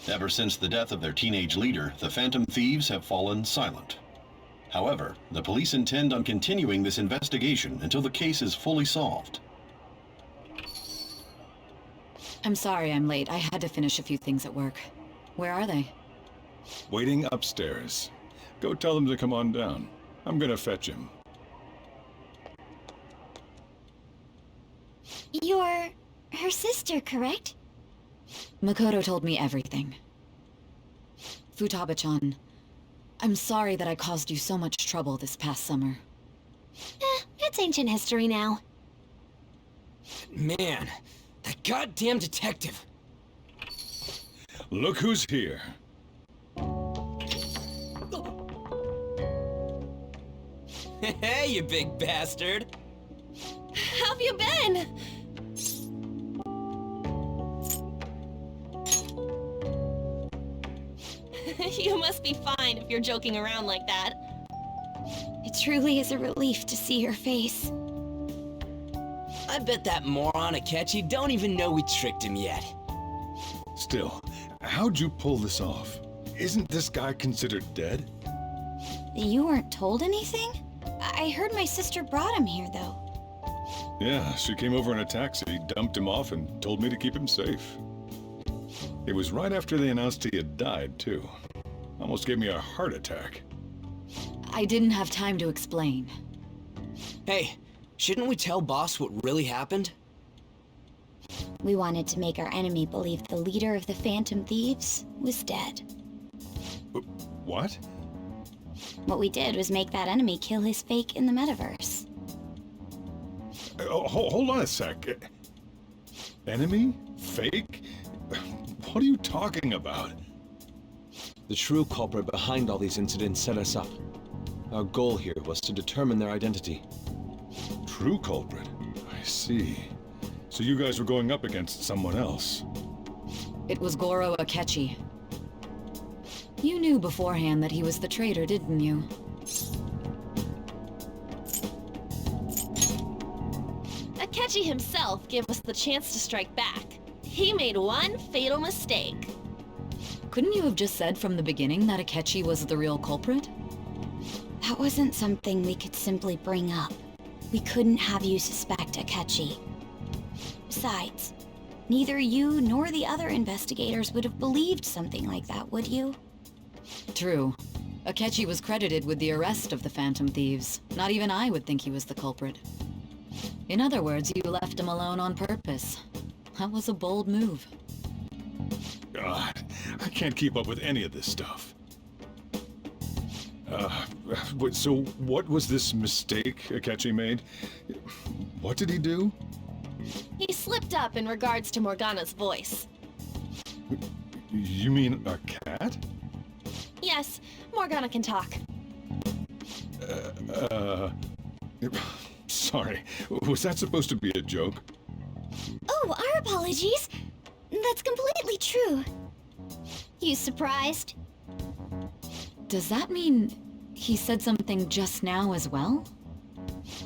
Ever since the death of their teenage leader, the Phantom Thieves have fallen silent. However, the police intend on continuing this investigation until the case is fully solved. I'm sorry I'm late. I had to finish a few things at work. Where are they? Waiting upstairs. Go tell them to come on down. I'm gonna fetch him. You're her sister, correct? Makoto told me everything. Futaba-chan, I'm sorry that I caused you so much trouble this past summer. It's ancient history now. Man, that goddamn detective. Look who's here. Hey, you big bastard. How've you been? You must be fine if you're joking around like that. It truly is a relief to see your face. I bet that moron Akechi don't even know we tricked him yet. Still, how'd you pull this off? Isn't this guy considered dead? You weren't told anything? I heard my sister brought him here, though. Yeah, she came over in a taxi, dumped him off, and told me to keep him safe. It was right after they announced he had died, too. Almost gave me a heart attack. I didn't have time to explain. Hey, shouldn't we tell boss what really happened? We wanted to make our enemy believe the leader of the Phantom Thieves was dead. What? What we did was make that enemy kill his fake in the metaverse. Hold on a sec. Enemy? Fake? What are you talking about? The true culprit behind all these incidents set us up. Our goal here was to determine their identity. True culprit? I see. So you guys were going up against someone else. It was Goro Akechi. You knew beforehand that he was the traitor, didn't you? Akechi himself gave us the chance to strike back. He made one fatal mistake. Couldn't you have just said from the beginning that Akechi was the real culprit? That wasn't something we could simply bring up. We couldn't have you suspect Akechi. Besides, neither you nor the other investigators would have believed something like that, would you? True. Akechi was credited with the arrest of the Phantom Thieves. Not even I would think he was the culprit. In other words, you left him alone on purpose. That was a bold move. God, I can't keep up with any of this stuff. So what was this mistake Akechi made? What did he do? He slipped up in regards to Morgana's voice. You mean a cat? Yes, Morgana can talk. Sorry, was that supposed to be a joke? Oh, our apologies. That's completely true. You surprised? Does that mean he said something just now as well?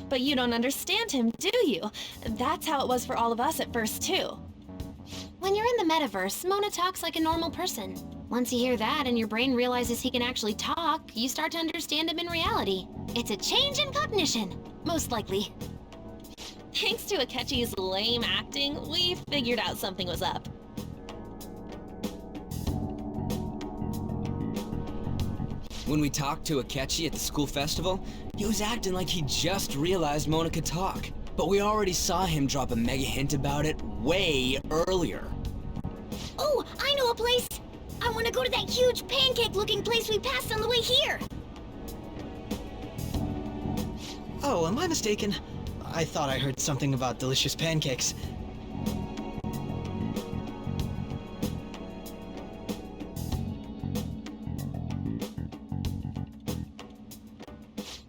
But you don't understand him, do you? That's how it was for all of us at first, too. When you're in the metaverse, Mona talks like a normal person. Once you hear that and your brain realizes he can actually talk, you start to understand him in reality. It's a change in cognition, most likely. Thanks to Akechi's lame acting, we figured out something was up. When we talked to Akechi at the school festival, he was acting like he just realized Mona could talk. But we already saw him drop a mega hint about it way earlier. Oh, I know a place! I want to go to that huge pancake-looking place we passed on the way here! Oh, am I mistaken? I thought I heard something about delicious pancakes.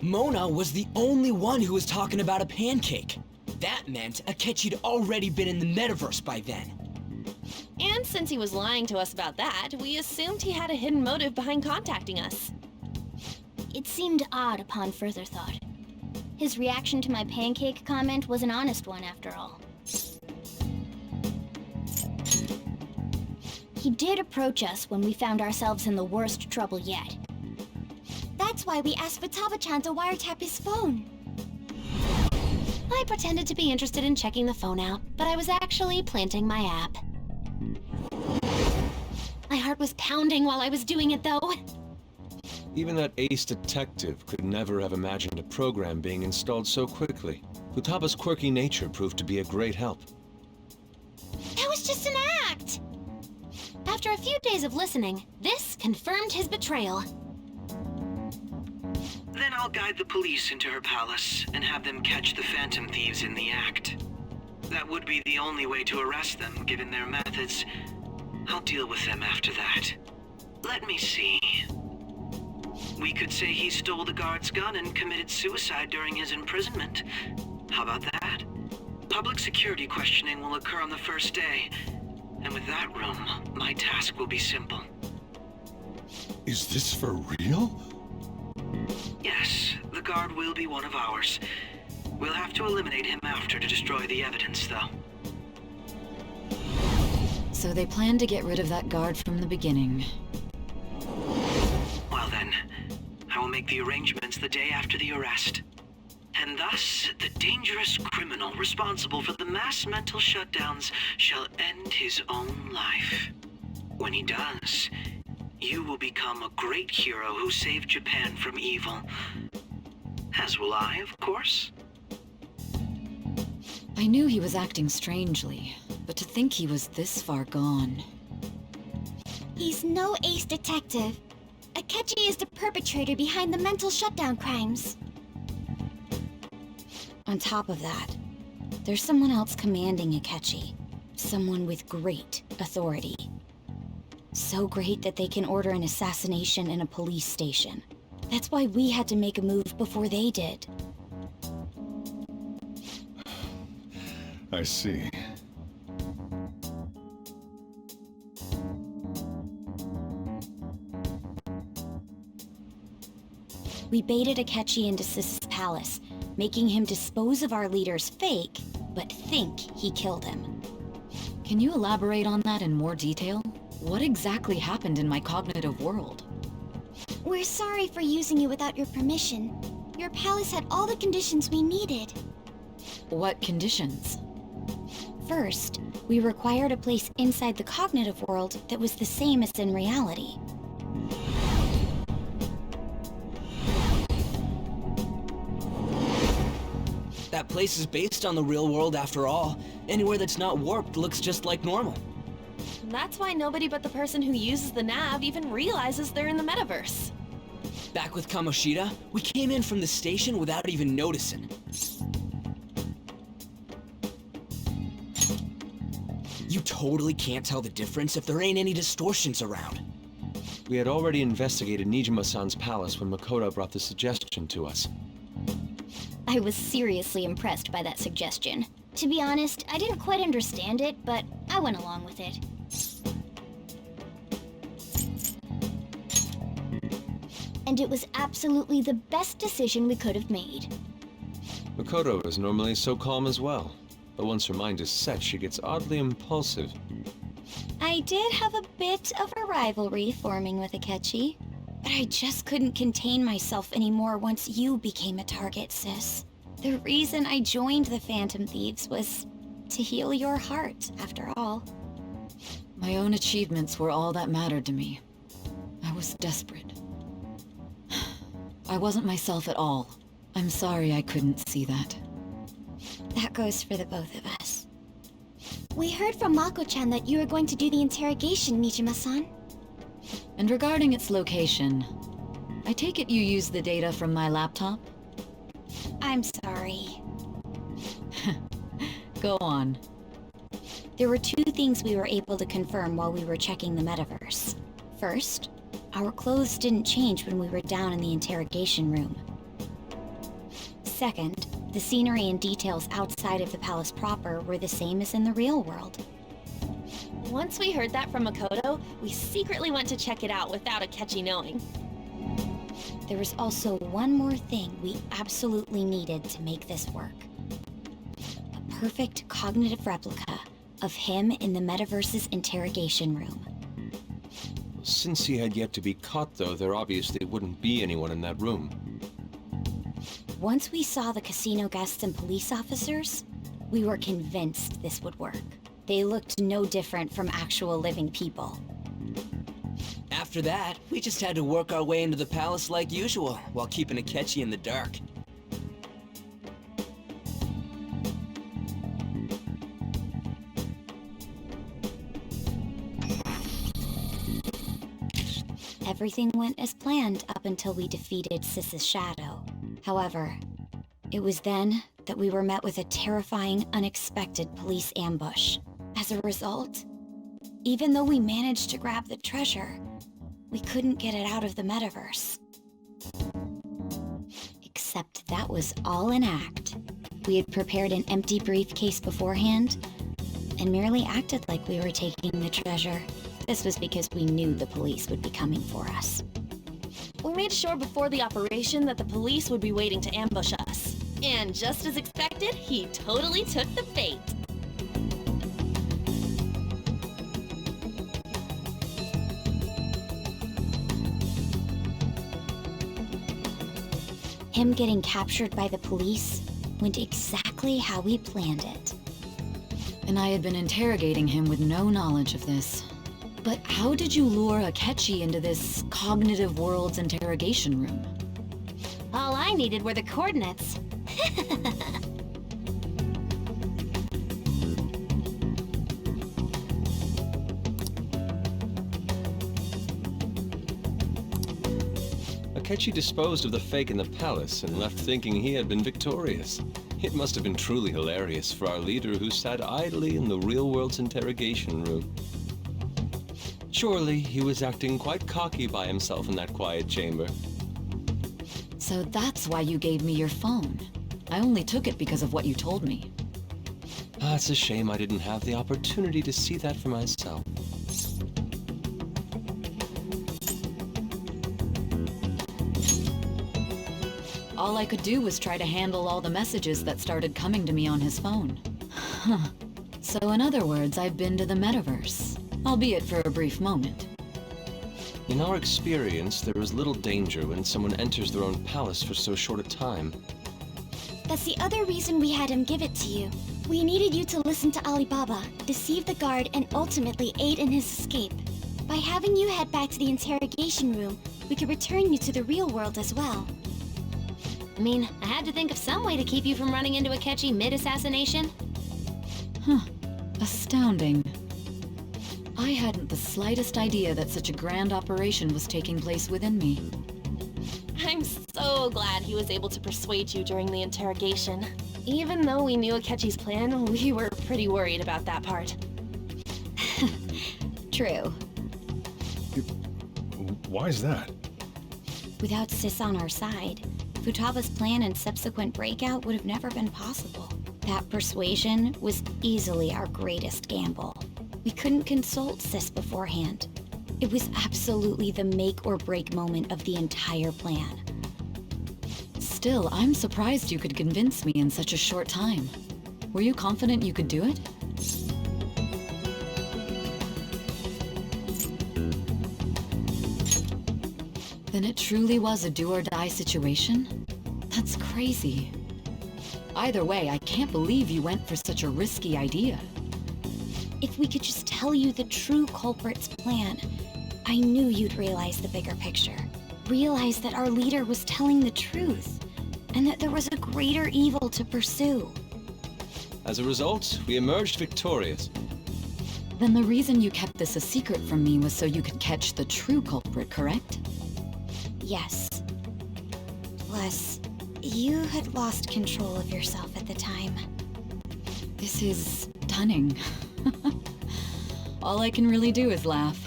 Mona was the only one who was talking about a pancake. That meant Akechi'd already been in the metaverse by then. And since he was lying to us about that, we assumed he had a hidden motive behind contacting us. It seemed odd upon further thought. His reaction to my pancake comment was an honest one, after all. He did approach us when we found ourselves in the worst trouble yet. That's why we asked Futaba-chan to wiretap his phone. I pretended to be interested in checking the phone out, but I was actually planting my app. My heart was pounding while I was doing it, though. Even that ace detective could never have imagined a program being installed so quickly. Futaba's quirky nature proved to be a great help. That was just an act! After a few days of listening, this confirmed his betrayal. Then I'll guide the police into her palace and have them catch the Phantom Thieves in the act. That would be the only way to arrest them, given their methods. I'll deal with them after that. Let me see. We could say he stole the guard's gun and committed suicide during his imprisonment. How about that? Public security questioning will occur on the first day. And with that room, my task will be simple. Is this for real? Yes, the guard will be one of ours. We'll have to eliminate him after to destroy the evidence, though. So they planned to get rid of that guard from the beginning. Well then, I will make the arrangements the day after the arrest. And thus, the dangerous criminal responsible for the mass mental shutdowns shall end his own life. When he does, you will become a great hero who saved Japan from evil. As will I, of course. I knew he was acting strangely, but to think he was this far gone. He's no ace detective. Akechi is the perpetrator behind the mental shutdown crimes. On top of that, there's someone else commanding Akechi. Someone with great authority. So great that they can order an assassination in a police station. That's why we had to make a move before they did. I see. We baited Akechi into Sis's palace, making him dispose of our leader's fake, but think he killed him. Can you elaborate on that in more detail? What exactly happened in my cognitive world? We're sorry for using you without your permission. Your palace had all the conditions we needed. What conditions? First, we required a place inside the cognitive world that was the same as in reality. That place is based on the real world after all. Anywhere that's not warped looks just like normal. That's why nobody but the person who uses the nav even realizes they're in the metaverse. Back with Kamoshida, we came in from the station without even noticing. You totally can't tell the difference if there ain't any distortions around. We had already investigated Nijima-san's palace when Makoto brought the suggestion to us. I was seriously impressed by that suggestion. To be honest, I didn't quite understand it, but I went along with it. And it was absolutely the best decision we could have made. Makoto is normally so calm as well, but once her mind is set, she gets oddly impulsive. I did have a bit of a rivalry forming with Akechi, but I just couldn't contain myself anymore once you became a target, sis. The reason I joined the Phantom Thieves was to heal your heart, after all. My own achievements were all that mattered to me. I was desperate. I wasn't myself at all. I'm sorry I couldn't see that. That goes for the both of us. We heard from Mako-chan that you were going to do the interrogation, Nijima-san. And regarding its location, I take it you used the data from my laptop? I'm sorry. Go on. There were two things we were able to confirm while we were checking the metaverse. First, our clothes didn't change when we were down in the interrogation room. Second, the scenery and details outside of the palace proper were the same as in the real world. Once we heard that from Makoto, we secretly went to check it out without Akechi knowing. There was also one more thing we absolutely needed to make this work. A perfect cognitive replica of him in the metaverse's interrogation room. Since he had yet to be caught, though, there obviously wouldn't be anyone in that room. Once we saw the casino guests and police officers, we were convinced this would work. They looked no different from actual living people. After that, we just had to work our way into the palace like usual, while keeping Akechi in the dark. Everything went as planned up until we defeated Sis's shadow. However, it was then that we were met with a terrifying, unexpected police ambush. As a result, even though we managed to grab the treasure, we couldn't get it out of the metaverse. Except that was all an act. We had prepared an empty briefcase beforehand and merely acted like we were taking the treasure. This was because we knew the police would be coming for us. We made sure before the operation that the police would be waiting to ambush us. And just as expected, he totally took the bait. Him getting captured by the police went exactly how we planned it. And I had been interrogating him with no knowledge of this. But how did you lure Akechi into this cognitive world's interrogation room? All I needed were the coordinates. Akechi disposed of the fake in the palace and left thinking he had been victorious. It must have been truly hilarious for our leader who sat idly in the real world's interrogation room. Surely he was acting quite cocky by himself in that quiet chamber. So that's why you gave me your phone. I only took it because of what you told me. It's a shame I didn't have the opportunity to see that for myself. All I could do was try to handle all the messages that started coming to me on his phone. Huh. So in other words, I've been to the metaverse, albeit for a brief moment. In our experience, there is little danger when someone enters their own palace for so short a time. That's the other reason we had him give it to you. We needed you to listen to Alibaba, deceive the guard, and ultimately aid in his escape. By having you head back to the interrogation room, we could return you to the real world as well. I mean, I had to think of some way to keep you from running into Akechi mid-assassination. Huh. Astounding. I hadn't the slightest idea that such a grand operation was taking place within me. I'm so glad he was able to persuade you during the interrogation. Even though we knew Akechi's plan, we were pretty worried about that part. True. Why is that? Without Sis on our side, Futaba's plan and subsequent breakout would have never been possible. That persuasion was easily our greatest gamble. We couldn't consult Sis beforehand. It was absolutely the make or break moment of the entire plan. Still, I'm surprised you could convince me in such a short time. Were you confident you could do it? Then it truly was a do-or-die situation? That's crazy. Either way, I can't believe you went for such a risky idea. If we could just tell you the true culprit's plan, I knew you'd realize the bigger picture. Realize that our leader was telling the truth, and that there was a greater evil to pursue. As a result, we emerged victorious. Then the reason you kept this a secret from me was so you could catch the true culprit, correct? Yes. Plus, you had lost control of yourself at the time. This is stunning. All I can really do is laugh.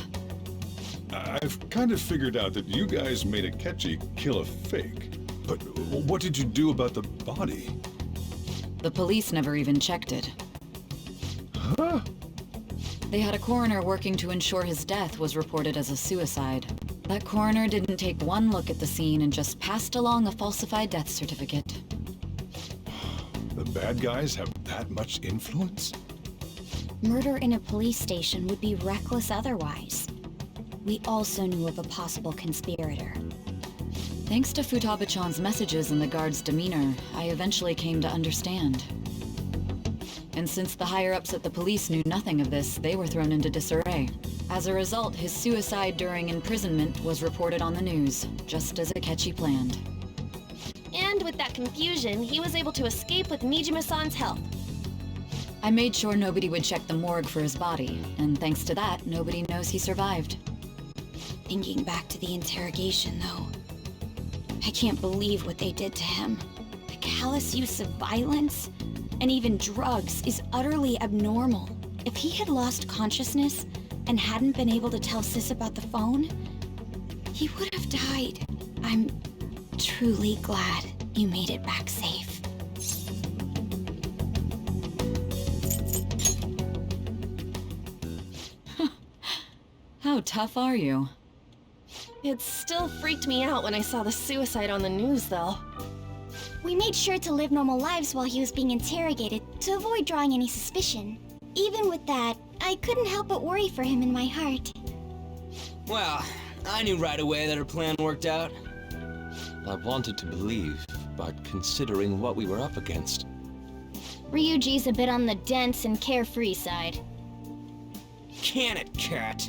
I've kind of figured out that you guys made Akechi kill a fake. But what did you do about the body? The police never even checked it. Huh? They had a coroner working to ensure his death was reported as a suicide. That coroner didn't take one look at the scene and just passed along a falsified death certificate. The bad guys have that much influence? Murder in a police station would be reckless otherwise. we also knew of a possible conspirator. Thanks to Futaba-chan's messages and the guard's demeanor, I eventually came to understand. And since the higher-ups at the police knew nothing of this, they were thrown into disarray. As a result, his suicide during imprisonment was reported on the news, just as Akechi planned. And with that confusion, he was able to escape with Mijima-san's help. I made sure nobody would check the morgue for his body, and thanks to that, nobody knows he survived. Thinking back to the interrogation, though, I can't believe what they did to him. The callous use of violence, and even drugs, is utterly abnormal. If he had lost consciousness and hadn't been able to tell Sis about the phone, he would have died. I'm truly glad you made it back safe. How tough are you? It still freaked me out when I saw the suicide on the news, though. We made sure to live normal lives while he was being interrogated to avoid drawing any suspicion. Even with that, I couldn't help but worry for him in my heart. Well, I knew right away that her plan worked out. I wanted to believe, but considering what we were up against. Ryuji's a bit on the dense and carefree side. Can it, Cat?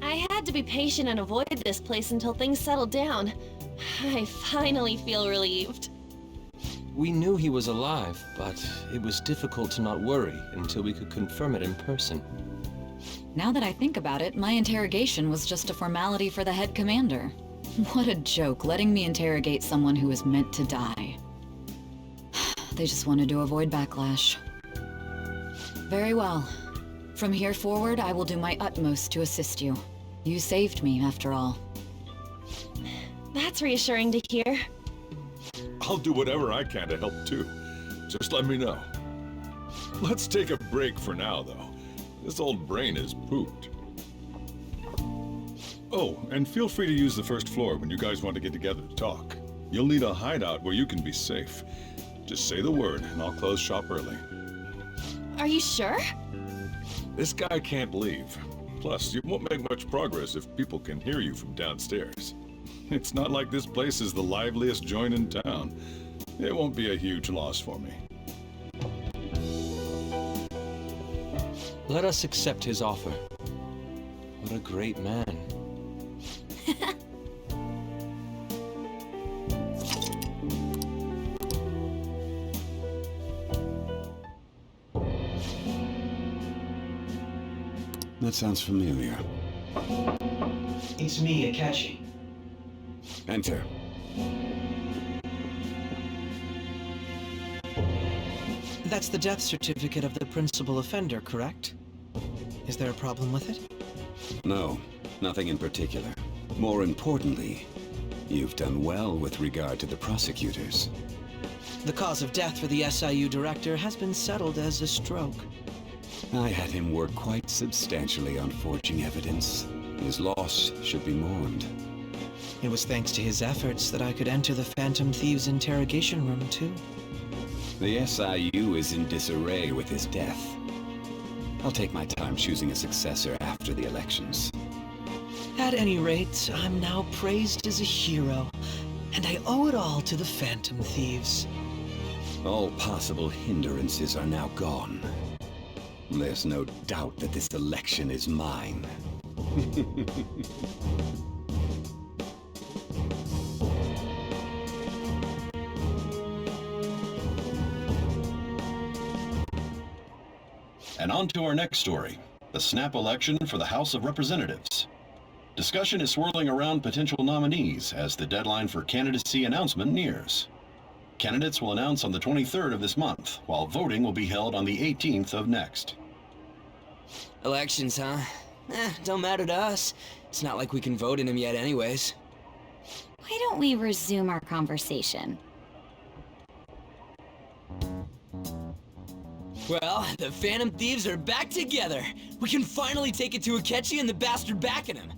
I had to be patient and avoid this place until things settled down. I finally feel relieved. We knew he was alive, but it was difficult to not worry until we could confirm it in person. Now that I think about it, my interrogation was just a formality for the head commander. What a joke, letting me interrogate someone who was meant to die. They just wanted to avoid backlash. Very well. From here forward, I will do my utmost to assist you. You saved me, after all. That's reassuring to hear. I'll do whatever I can to help too. Just let me know. Let's take a break for now, though. This old brain is pooped. Oh, and feel free to use the first floor when you guys want to get together to talk. You'll need a hideout where you can be safe. Just say the word, and I'll close shop early. Are you sure? This guy can't leave. Plus, you won't make much progress if people can hear you from downstairs. It's not like this place is the liveliest joint in town. It won't be a huge loss for me. Let us accept his offer. What a great man. That sounds familiar. It's me, Akechi. Enter. That's the death certificate of the principal offender, correct? Is there a problem with it? No, nothing in particular. More importantly, you've done well with regard to the prosecutors. The cause of death for the SIU director has been settled as a stroke. I had him work quite substantially on forging evidence. His loss should be mourned. It was thanks to his efforts that I could enter the Phantom Thieves' interrogation room, too. The SIU is in disarray with his death. I'll take my time choosing a successor after the elections. At any rate, I'm now praised as a hero, and I owe it all to the Phantom Thieves. All possible hindrances are now gone. There's no doubt that this election is mine. And on to our next story, the snap election for the House of Representatives. Discussion is swirling around potential nominees as the deadline for candidacy announcement nears. Candidates will announce on the 23rd of this month, while voting will be held on the 18th of next. Elections, huh? Don't matter to us. It's not like we can vote in them yet anyways. Why don't we resume our conversation? Well, the Phantom Thieves are back together. We can finally take it to Akechi and the bastard backing him.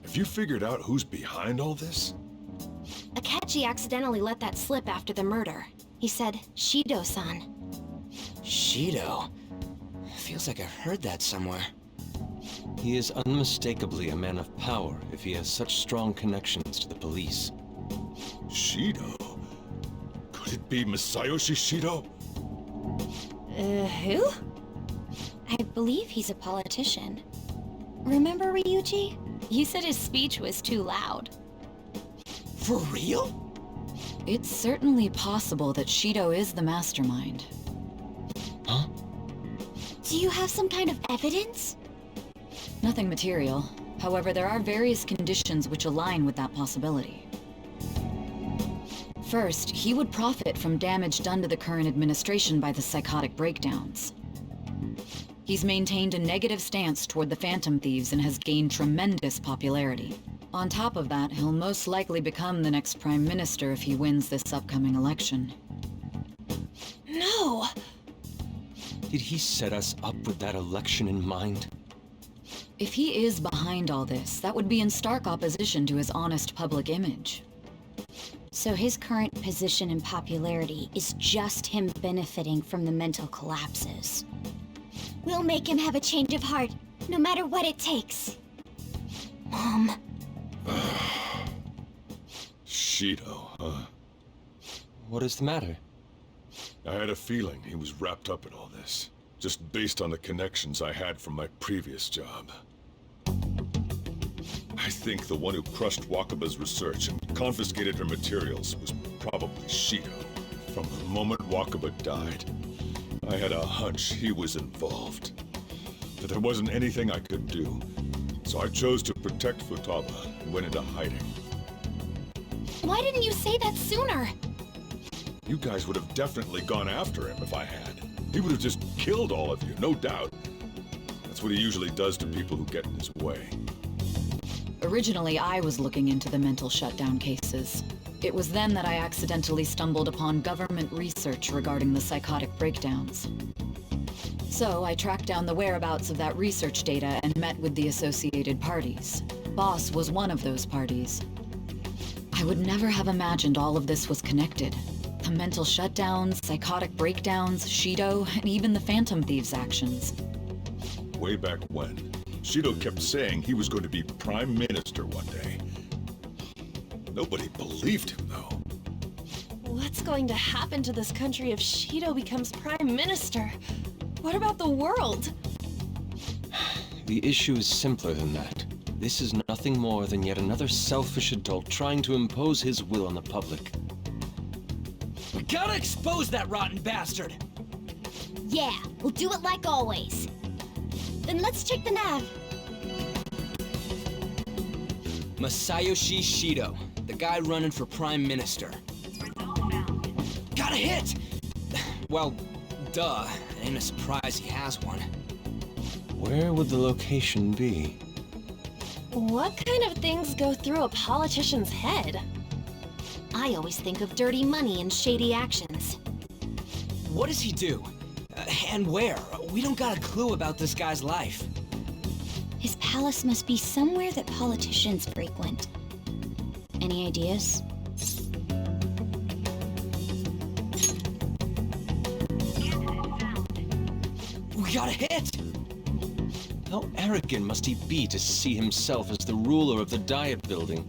Have you figured out who's behind all this? Akechi accidentally let that slip after the murder. He said, Shido-san. Shido? Feels like I've heard that somewhere. He is unmistakably a man of power if he has such strong connections to the police. Shido? Could it be Masayoshi Shido? Who? I believe he's a politician. Remember, Ryuji? You said his speech was too loud. For real? It's certainly possible that Shido is the mastermind. Huh? Do you have some kind of evidence? Nothing material. However, there are various conditions which align with that possibility. First, he would profit from damage done to the current administration by the psychotic breakdowns. He's maintained a negative stance toward the Phantom Thieves and has gained tremendous popularity. On top of that, he'll most likely become the next Prime Minister if he wins this upcoming election. No! Did he set us up with that election in mind? If he is behind all this, that would be in stark opposition to his honest public image. So his current position and popularity is just him benefiting from the mental collapses. We'll make him have a change of heart, no matter what it takes. Mom. Shido, huh? What is the matter? I had a feeling he was wrapped up in all this, just based on the connections I had from my previous job. I think the one who crushed Wakaba's research and confiscated her materials was probably Shido. From the moment Wakaba died, I had a hunch he was involved. But there wasn't anything I could do, so I chose to protect Futaba and went into hiding. Why didn't you say that sooner? You guys would have definitely gone after him if I had. He would have just killed all of you, no doubt. That's what he usually does to people who get in his way. Originally, I was looking into the mental shutdown cases. It was then that I accidentally stumbled upon government research regarding the psychotic breakdowns. So I tracked down the whereabouts of that research data and met with the associated parties. Boss was one of those parties. I would never have imagined all of this was connected. The mental shutdowns, psychotic breakdowns, Shido, and even the Phantom Thieves' actions. Way back when, Shido kept saying he was going to be Prime Minister one day. Nobody believed him, though. What's going to happen to this country if Shido becomes Prime Minister? What about the world? The issue is simpler than that. This is nothing more than yet another selfish adult trying to impose his will on the public. We gotta expose that rotten bastard! Yeah, we'll do it like always. Then let's check the nav. Masayoshi Shido, the guy running for Prime Minister. Got a hit! Well, duh. Ain't a surprise he has one. Where would the location be? What kind of things go through a politician's head? I always think of dirty money and shady actions. What does he do? And where? We don't got a clue about this guy's life. His palace must be somewhere that politicians frequent. Any ideas? We got a hit! How arrogant must he be to see himself as the ruler of the Diet Building?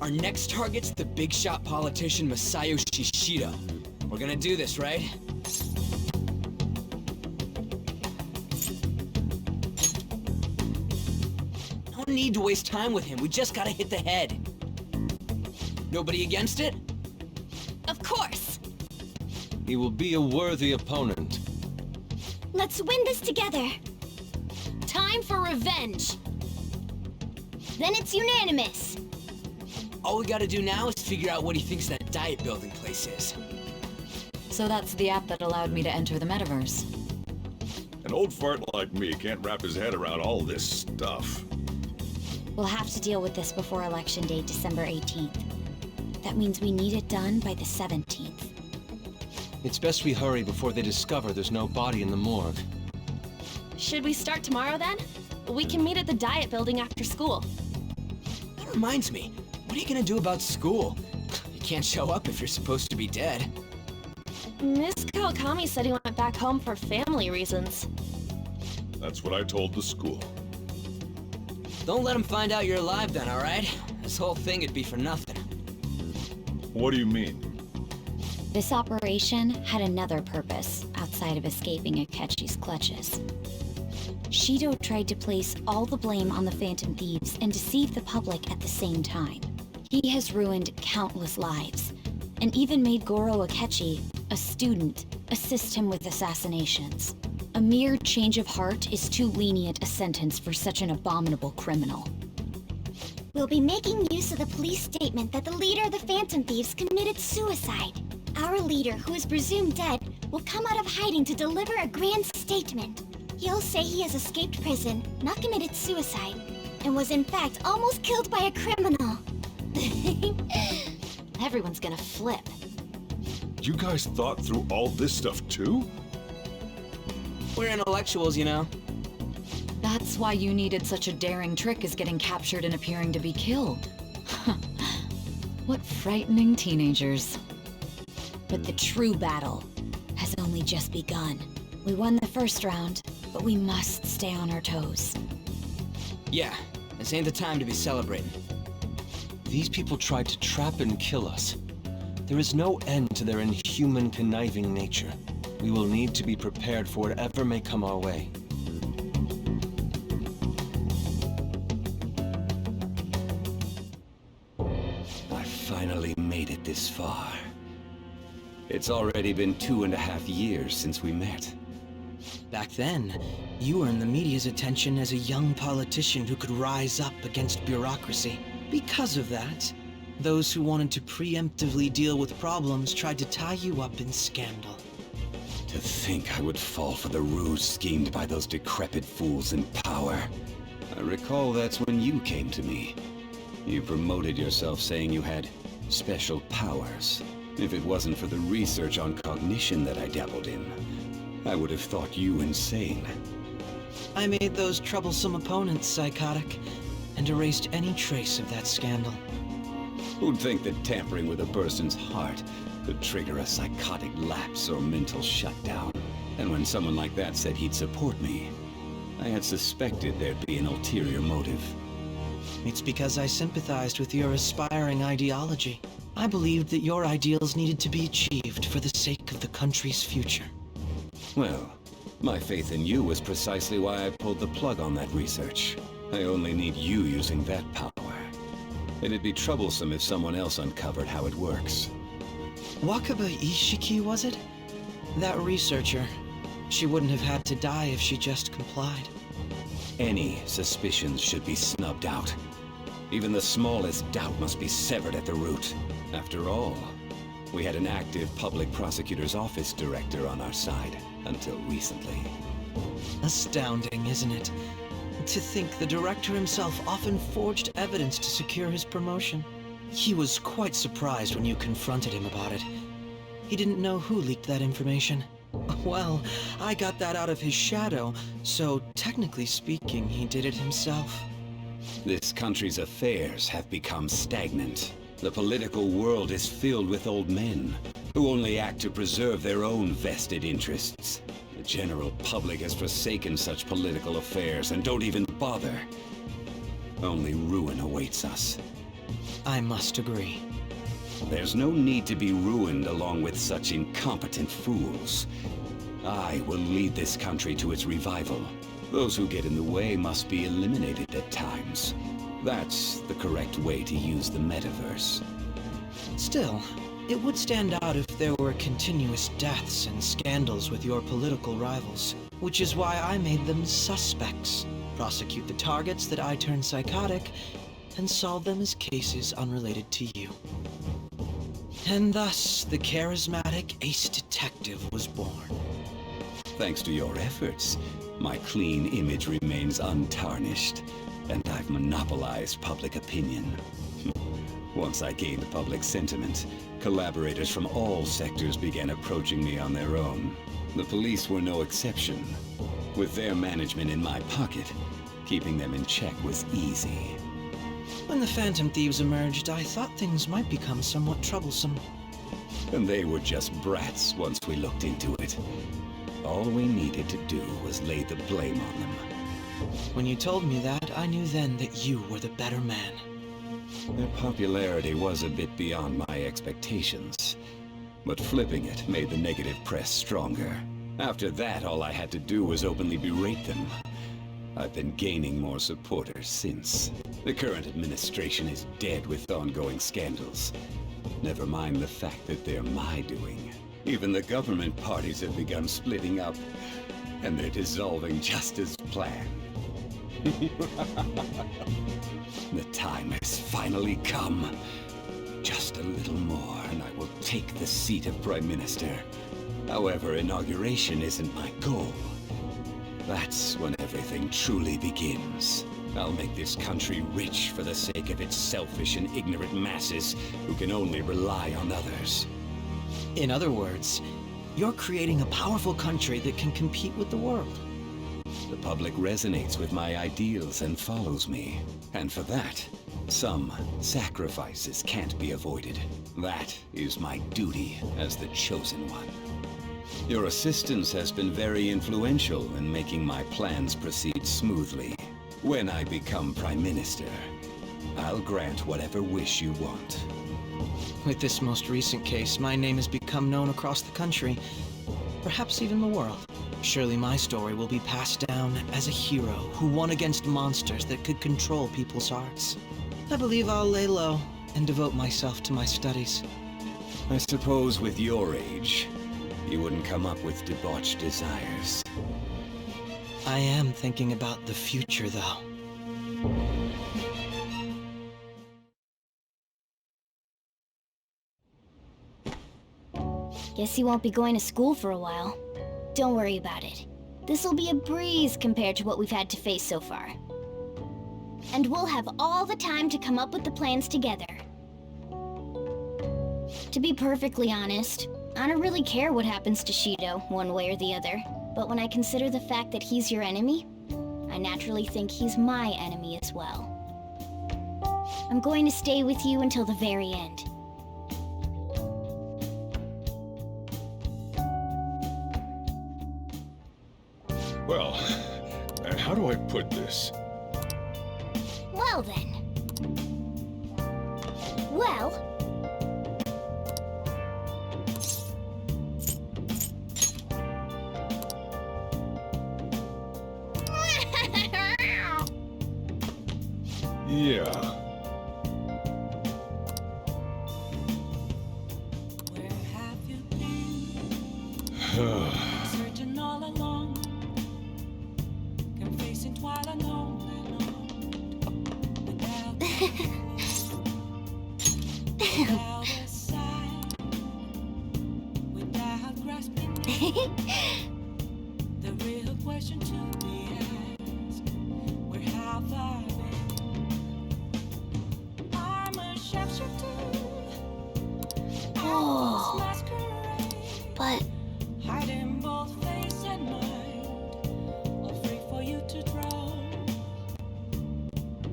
Our next target's the big shot politician Masayoshi Shido. We're gonna do this, right? No need to waste time with him. We just gotta hit the head. Nobody against it? Of course! He will be a worthy opponent. Let's win this together. Time for revenge! Then it's unanimous. All we gotta do now is figure out what he thinks that diet building place is. So that's the app that allowed me to enter the metaverse. An old fart like me can't wrap his head around all this stuff. We'll have to deal with this before Election Day, December 18th. That means we need it done by the 17th. It's best we hurry before they discover there's no body in the morgue. Should we start tomorrow then? We can meet at the diet building after school. That reminds me, what are you gonna do about school? You can't show up if you're supposed to be dead. Miss Kawakami said he went back home for family reasons. That's what I told the school. Don't let him find out you're alive then, alright? This whole thing would be for nothing. What do you mean? This operation had another purpose outside of escaping Akechi's clutches. Shido tried to place all the blame on the Phantom Thieves and deceive the public at the same time. He has ruined countless lives, and even made Goro Akechi, a student, assist him with assassinations. A mere change of heart is too lenient a sentence for such an abominable criminal. We'll be making use of the police statement that the leader of the Phantom Thieves committed suicide. Our leader, who is presumed dead, will come out of hiding to deliver a grand statement. He'll say he has escaped prison, not committed suicide, and was in fact almost killed by a criminal. Everyone's gonna flip. You guys thought through all this stuff too? We're intellectuals, you know. That's why you needed such a daring trick as getting captured and appearing to be killed. What frightening teenagers. But the true battle has only just begun. We won the first round, but we must stay on our toes. Yeah, this ain't the time to be celebrating. These people tried to trap and kill us. There is no end to their inhuman, conniving nature. We will need to be prepared for whatever may come our way. I finally made it this far. It's already been 2.5 years since we met. Back then, you earned the media's attention as a young politician who could rise up against bureaucracy. Because of that, those who wanted to preemptively deal with problems tried to tie you up in scandal. To think I would fall for the ruse schemed by those decrepit fools in power. I recall that's when you came to me. You promoted yourself saying you had special powers. If it wasn't for the research on cognition that I dabbled in, I would have thought you insane. I made those troublesome opponents psychotic, and erased any trace of that scandal. Who'd think that tampering with a person's heart could trigger a psychotic lapse or mental shutdown? And when someone like that said he'd support me, I had suspected there'd be an ulterior motive. It's because I sympathized with your aspiring ideology. I believed that your ideals needed to be achieved for the sake of the country's future. Well, my faith in you was precisely why I pulled the plug on that research. I only need you using that power. It'd be troublesome if someone else uncovered how it works. Wakaba Ishiki, was it? That researcher. She wouldn't have had to die if she just complied. Any suspicions should be snubbed out. Even the smallest doubt must be severed at the root. After all, we had an active public prosecutor's office director on our side, until recently. Astounding, isn't it? To think the director himself often forged evidence to secure his promotion. He was quite surprised when you confronted him about it. He didn't know who leaked that information. Well, I got that out of his shadow, so technically speaking, he did it himself. This country's affairs have become stagnant. The political world is filled with old men who only act to preserve their own vested interests. The general public has forsaken such political affairs and don't even bother. Only ruin awaits us. I must agree. There's no need to be ruined along with such incompetent fools. I will lead this country to its revival. Those who get in the way must be eliminated at times. That's the correct way to use the metaverse. Still, it would stand out if there were continuous deaths and scandals with your political rivals, which is why I made them suspects. Prosecute the targets that I turned psychotic, and solve them as cases unrelated to you. And thus, the charismatic ace detective was born. Thanks to your efforts, my clean image remains untarnished, and I've monopolized public opinion. Once I gained public sentiment, collaborators from all sectors began approaching me on their own. The police were no exception. With their management in my pocket, keeping them in check was easy. When the Phantom Thieves emerged, I thought things might become somewhat troublesome. And they were just brats once we looked into it. All we needed to do was lay the blame on them. When you told me that, I knew then that you were the better man. Their popularity was a bit beyond my expectations, but flipping it made the negative press stronger. After that, all I had to do was openly berate them. I've been gaining more supporters since. The current administration is dead with ongoing scandals. Never mind the fact that they're my doing. Even the government parties have begun splitting up, and they're dissolving just as planned. The time has finally come. Just a little more, and I will take the seat of Prime Minister. However, inauguration isn't my goal. That's when everything truly begins. I'll make this country rich for the sake of its selfish and ignorant masses who can only rely on others. In other words, you're creating a powerful country that can compete with the world. The public resonates with my ideals and follows me. And for that, some sacrifices can't be avoided. That is my duty as the Chosen One. Your assistance has been very influential in making my plans proceed smoothly. When I become Prime Minister, I'll grant whatever wish you want. With this most recent case, my name has become known across the country, perhaps even the world. Surely my story will be passed down as a hero who won against monsters that could control people's hearts. I believe I'll lay low and devote myself to my studies. I suppose with your age, you wouldn't come up with debauched desires. I am thinking about the future, though. Guess you won't be going to school for a while. Don't worry about it. This'll be a breeze compared to what we've had to face so far. And we'll have all the time to come up with the plans together. To be perfectly honest, I don't really care what happens to Shido, one way or the other. But when I consider the fact that he's your enemy, I naturally think he's my enemy as well. I'm going to stay with you until the very end. Well, how do I put this? Well then. Well... Yeah. Where have you been? Searching all along, confessing while alone without without a sign, without grasping the real question to be asked. Where have I been? Oh, but hiding both face and mind, all free for you to draw.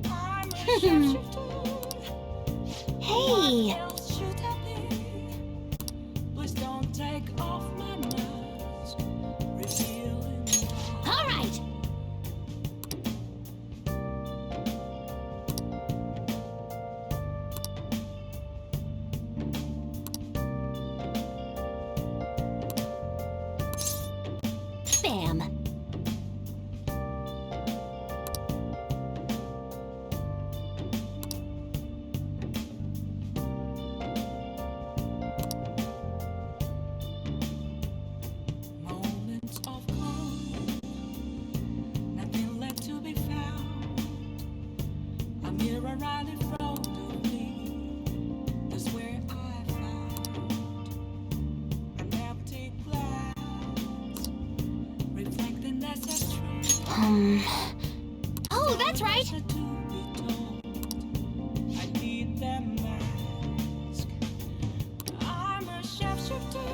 I'm a shapeshifter. Hey! What else should I be? Please don't take off my mask, revealing my... All right! Bam! Moments of calm, nothing left to be found. A mirror right in front of me, that's where I found an empty glass, reflecting as a tree. Oh, that's right! To be told, I need that mask. I'm a shapeshifter.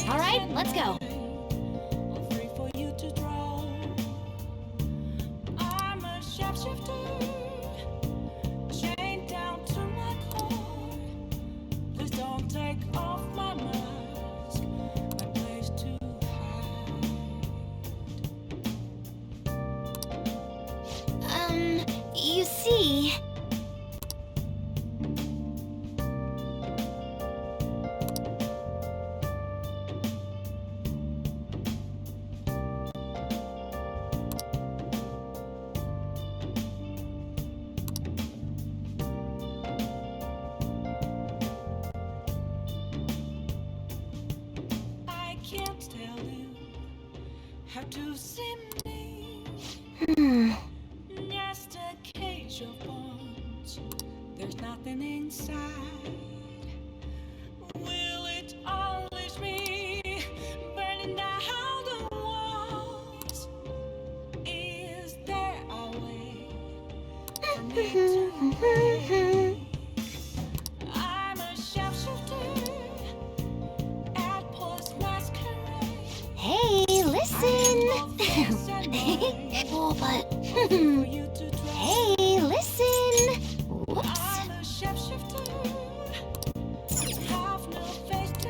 All right, let's go. Free for you to draw. I'm a shapeshifter, chained down to my core. Please don't take off my mask. My see. I can't tell you how to see me. Just a cage of bones. There's nothing inside. Will it always be burning down the walls? Is there a way for me